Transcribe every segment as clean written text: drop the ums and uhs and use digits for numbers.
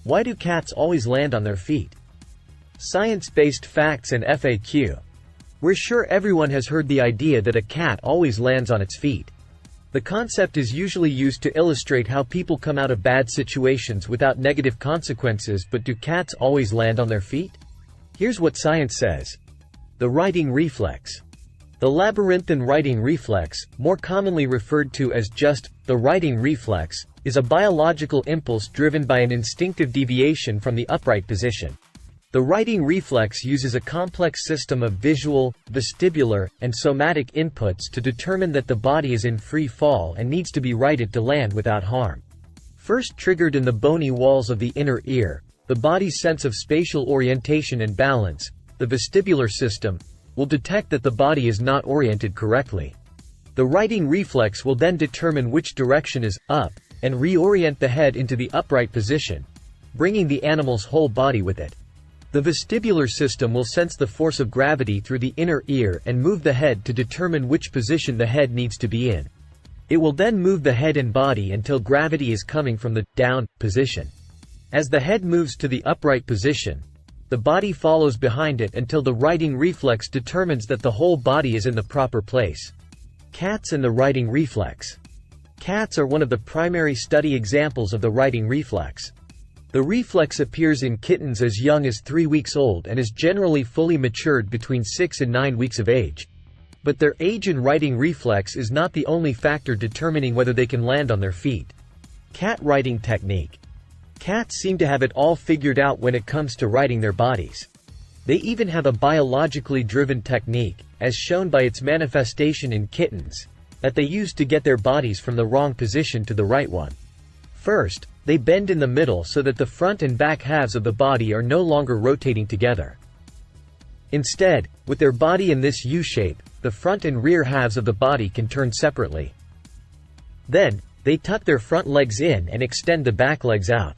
Why do cats always land on their feet? Science-based facts and FAQ. We're sure everyone has heard the idea that a cat always lands on its feet. The concept is usually used to illustrate how people come out of bad situations without negative consequences, but do cats always land on their feet? Here's what science says. The righting reflex. The labyrinthine righting reflex, more commonly referred to as just the righting reflex, is a biological impulse driven by an instinctive deviation from the upright position. The righting reflex uses a complex system of visual, vestibular, and somatic inputs to determine that the body is in free fall and needs to be righted to land without harm. First triggered in the bony walls of the inner ear, the body's sense of spatial orientation and balance, the vestibular system, will detect that the body is not oriented correctly. The righting reflex will then determine which direction is up, and reorient the head into the upright position, bringing the animal's whole body with it. The vestibular system will sense the force of gravity through the inner ear and move the head to determine which position the head needs to be in. It will then move the head and body until gravity is coming from the down position. As the head moves to the upright position, the body follows behind it until the righting reflex determines that the whole body is in the proper place. Cats and the righting reflex. Cats are one of the primary study examples of the righting reflex. The reflex appears in kittens as young as 3 weeks old and is generally fully matured between 6 and 9 weeks of age. But their age and righting reflex is not the only factor determining whether they can land on their feet. Cat righting technique. Cats seem to have it all figured out when it comes to righting their bodies. They even have a biologically driven technique, as shown by its manifestation in kittens, that they use to get their bodies from the wrong position to the right one. First, they bend in the middle so that the front and back halves of the body are no longer rotating together. Instead, with their body in this U-shape, the front and rear halves of the body can turn separately. Then, they tuck their front legs in and extend the back legs out.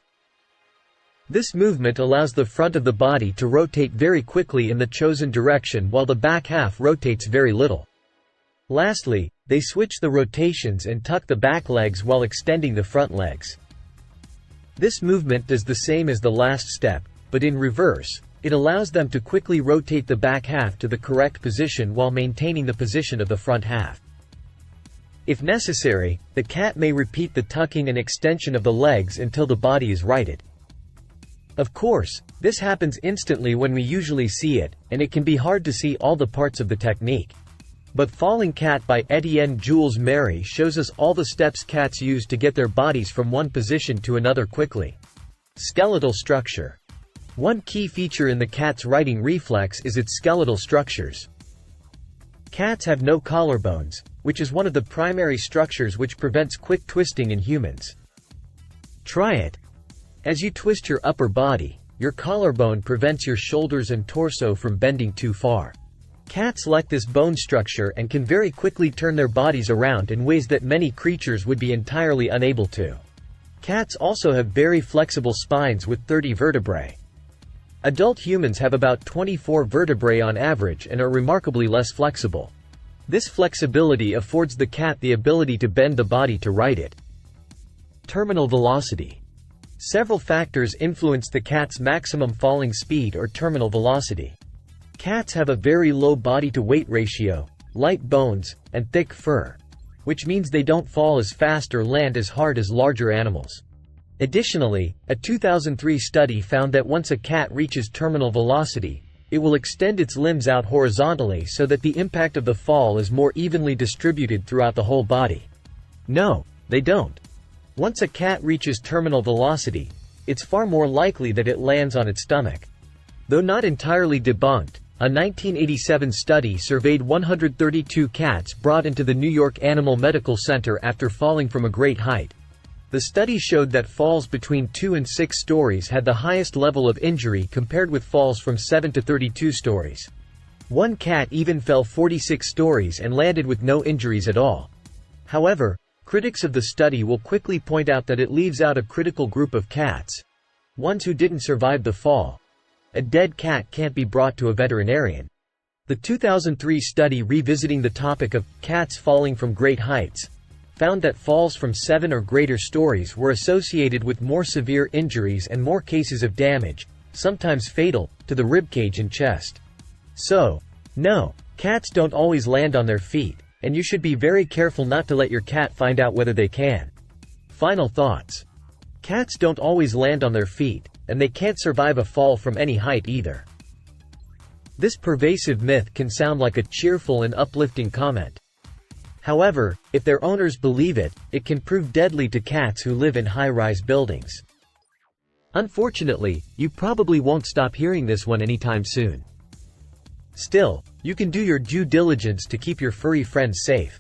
This movement allows the front of the body to rotate very quickly in the chosen direction while the back half rotates very little. Lastly, they switch the rotations and tuck the back legs while extending the front legs. This movement does the same as the last step, but in reverse. It allows them to quickly rotate the back half to the correct position while maintaining the position of the front half. If necessary, the cat may repeat the tucking and extension of the legs until the body is righted. Of course, this happens instantly when we usually see it, and it can be hard to see all the parts of the technique. But Falling Cat by Etienne Jules Méry shows us all the steps cats use to get their bodies from one position to another quickly. Skeletal structure. One key feature in the cat's righting reflex is its skeletal structures. Cats have no collarbones, which is one of the primary structures which prevents quick twisting in humans. Try it. As you twist your upper body, your collarbone prevents your shoulders and torso from bending too far. Cats lack this bone structure and can very quickly turn their bodies around in ways that many creatures would be entirely unable to. Cats also have very flexible spines with 30 vertebrae. Adult humans have about 24 vertebrae on average and are remarkably less flexible. This flexibility affords the cat the ability to bend the body to right it. Terminal velocity. Several factors influence the cat's maximum falling speed or terminal velocity. Cats have a very low body-to-weight ratio, light bones, and thick fur, which means they don't fall as fast or land as hard as larger animals. Additionally, a 2003 study found that once a cat reaches terminal velocity, it will extend its limbs out horizontally so that the impact of the fall is more evenly distributed throughout the whole body. No, they don't. Once a cat reaches terminal velocity, it's far more likely that it lands on its stomach. Though not entirely debunked, a 1987 study surveyed 132 cats brought into the New York Animal Medical Center after falling from a great height. The study showed that falls between 2 and 6 stories had the highest level of injury compared with falls from 7 to 32 stories. One cat even fell 46 stories and landed with no injuries at all. However, critics of the study will quickly point out that it leaves out a critical group of cats, ones who didn't survive the fall. A dead cat can't be brought to a veterinarian. The 2003 study revisiting the topic of cats falling from great heights found that falls from 7 or greater stories were associated with more severe injuries and more cases of damage, sometimes fatal, to the ribcage and chest. So, no, cats don't always land on their feet, and you should be very careful not to let your cat find out whether they can. Final thoughts. Cats don't always land on their feet, and they can't survive a fall from any height either. This pervasive myth can sound like a cheerful and uplifting comment. However, if their owners believe it, it can prove deadly to cats who live in high-rise buildings. Unfortunately, you probably won't stop hearing this one anytime soon. Still, you can do your due diligence to keep your furry friends safe.